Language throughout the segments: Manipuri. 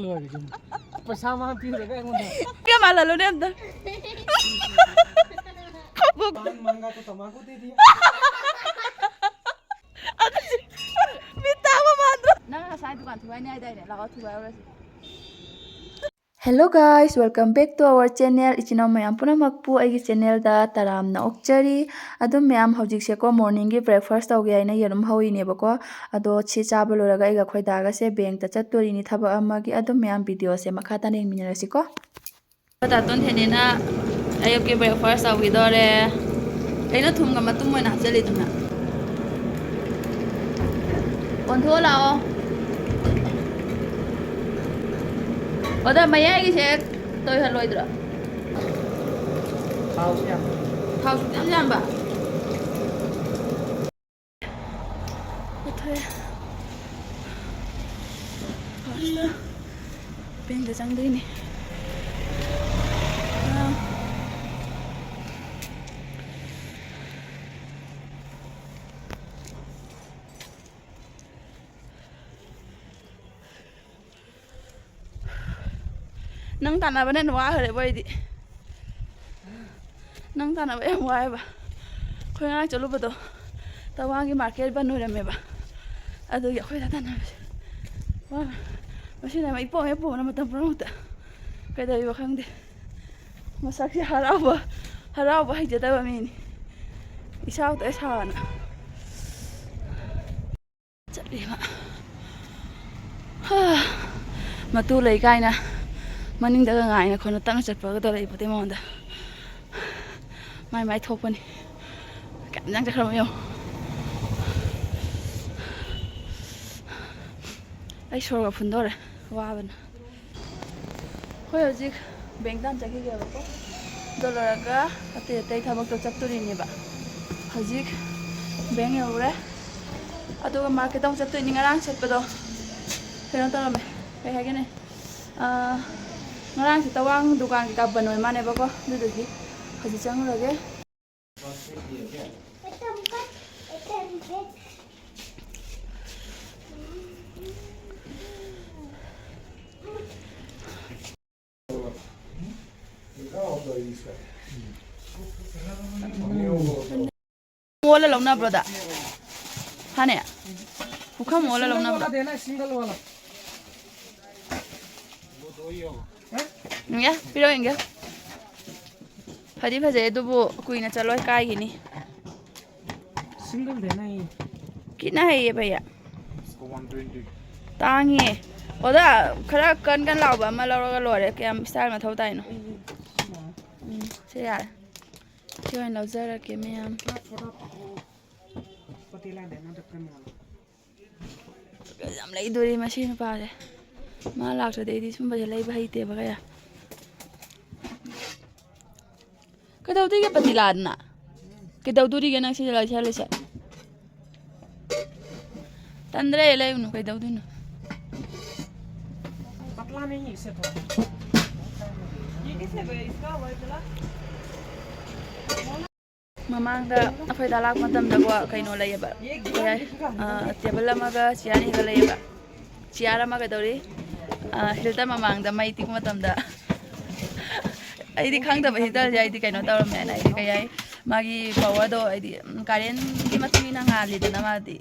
loireda yum. Paisa ma pira ga ngonda. Kya mala lo ne amda. Pan manga to tamaku de diya. Bitawa madro. Na sai dukan thuai ni ai dai ne laga thuai ora. Hello guys, welcome back to our channel. Ichinaw mayam punamakpu aigi channel da taramna okchari. Adum mayam hojik se ko morning gi breakfast tawge aina yerum hawi ne bako. Ado chi chaba loraga aiga khoi daga se bank ta chattori ni thaba amagi adum mayam video se makha ta neng minarasi ko. Ta ton thene na ayok ke breakfast tawgi dore. Aina thumga matum moina hapjali duna. Kontho lao. Oda maya gi se toy haloi dra. House ya. House jam jam ba. Othai. Pasta. Peng da jang dei ni. Nang tanah ba nen wa hare boy di. Nang tanah ba em wa ba. Khoi ngai chalu ba do. Tawangi market ba no rame ba. Adu ya khoi tanah ba. Wa. Masina mai po na matam promote. Kai dai ba khang de. Masak si harau ba hai jada ba meni. Isau ta sana. Chali ma. Ha. Matu lai kai na. Maning daga ngai na khona tang chat pa ga dore ipote monda mai thok pani kam jang cha khram yo ai shor ga phun dore wa ban hoi hojik bank dan cha ki ga ba ko dollar ga ate thabak to chaturi ni ba hojik bank yaure aduga market dong chatui ni ngarang chat pa do keno tarame kai ha ge ne ngarang si tawang dukan kita banoi mane ba ko dudugi haji chang lage mola lawna broda hane ukha mola lawna broda dena single wala. Ya, piro enggak? Hadi faje dubu kuina chaloi kai gini. Single dena hi. Kitna hai ye भैया? 120. Tangi. Oda khara kan lau ba ma lau ga lore ke am style ma thau tai no. Se ya. Join lau zara ke me am. Patila dena dakkan wala. Jam lai duri machine pa le. Ma lak so dei di sum ba lai ba hai te ba ya. Cái đầu tiên cái bát lạt nè, cái đầu tiên cái năng xí lại xí lại xí, tan re lại uno cái đầu tiên, Patla नहीं इसे तो. ये किसे पे इसका वाला? mamang da akhoi dalak matam da ko kaino lai ba, table amaga chiani ga lai ba, chiara maga dori, hilta mamang da mai tik matam da. Ai di khang da ba hidal jai di kaino tawram me ai di kai magi power do ai di current ki matui na nga li da ma di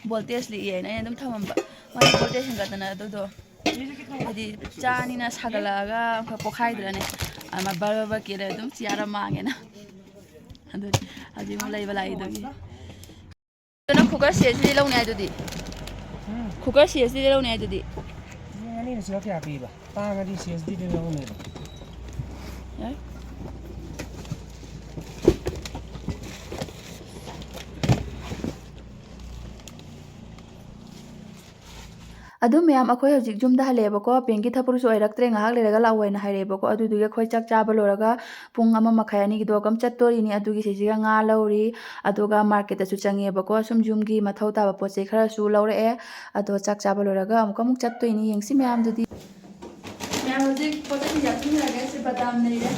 voltage li ai na dum thamam ba ma voltage ga da na do ai di chani na sagala ga pokhai dra ne ama ba ki da dum chiara ma nge na adu aji mo lai ba lai do gi na cooker se si lo ne adu di cooker se si lo ne adu di ini ni sila kya pi ba. Ta nga di CSD de lo ne. Đấy. Adu mayam akhoi hojik jum da haleba ko pengi thapur so irak tre ngahak lega lawai na haireba ko adu duge khoi chak chaba loraga pung ama makhai ani gi do kam chattori ni adu gi sesiga nga lauri aduga market su change ba ko sum jum gi mathau ta ba potchei khra su laure e adu chak chaba loraga amka muk chattoi ni yengsi mayam dudi mayam hojik potchei jak ni laga se badam nei re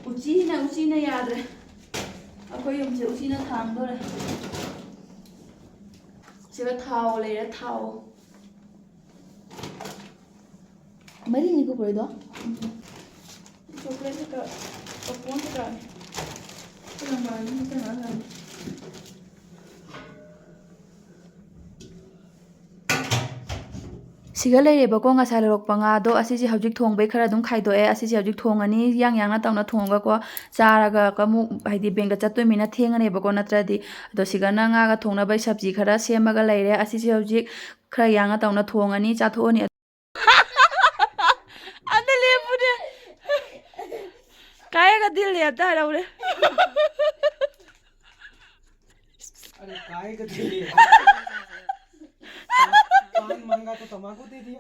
uchi na yadre akhoi yum je uchi na thang do re Siga thao leire thao. Mari ni ko porido. Chocolate ka popcorn ka. Kung ba ni ka na. Siga leireba ko ngasai lorokpa nga do asisi hojik thongbai khara dum khaidoe asisi hojik thongani yang na tawna thonga ko charaga kamu haidi benga chattoi mina thengane ba ko natradi do siga na nga ga thongna bai sabji khara semaga leire asisi hojik khara yang na tawna thongani chathoni adale pure kaya ga dil ya ta raure अरे काय का दे दिया पान महंगा तो तंबाकू दे दिया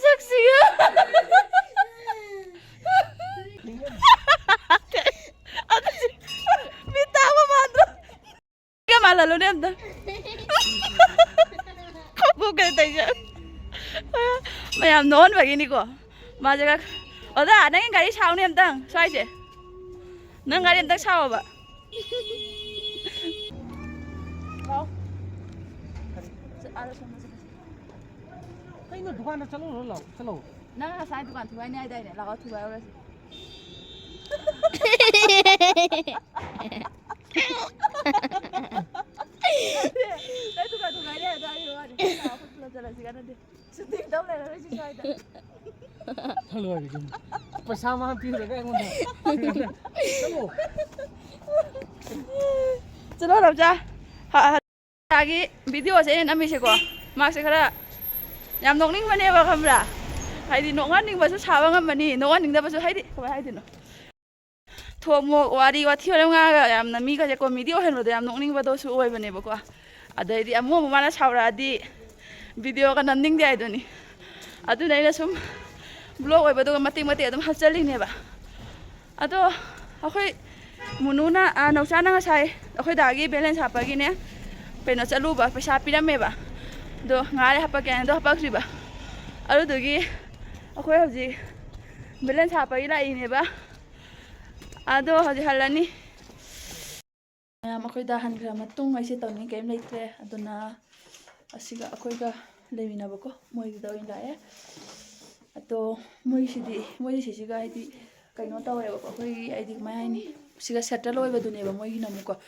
Saksiya Bitawa madro Kaya malalo na yun Kapugay tayo Mayam noon bagini ko Majaga Oda, nanging gari saw ni yamtang Soy siya Nang gari yamtang saw ba Wow कहीं ना दुकान चलो लो चलो Nang kasay dukan tuway niya ay day Lakaw tuway oras Day dukan tuway niya ay day Ako tulo chala siya na di Suting daw na rin siya ay day चलो अभी पैसा वहाँ पी रहे हैं चलो Chalo rab cha Hagi video sa nami siya ko Mak siya kara Yam nokning mani ba kamra Haidi nongan ning basu sawa nga mani Nongan ning da basu haidi Kamay haidi no Thok mo wari wati wala nga Yam nami ka siya ko video hen mo Yam nokning ba do su uway bani ba ko Aday di amu mo mana sawra di Video ka nanding di ay do ni Ado na ina sum Vlog ay ba do ka mati adum hapchaling ni ba Ado akhoi Mununa nausana nga say akhoi dagi balance hapagi ne Peno chalu ba paisa pirame ba Do ngare hapagi do hapagri ba Ado dogi akhoi hoji balance hapagi la ini ba Ado hoji halani akhoi dahan gra matung ai se tawni kem leitre aduna asiga akhoi ga leimina ba ko moi da oin lae Ato moi sisiga haidi kaino tawe ba akhoi aidi mai haini siga settle oi ba dune ba moi hina mu ko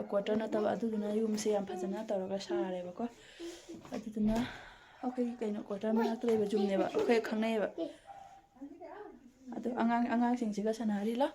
quarter na tawa aduna yum se yam phajana tawraga sare ba ko aduna akhoi kaino quarter ma tole ba jumne ba akhoi khangnai ba ado angang sing siga sanari la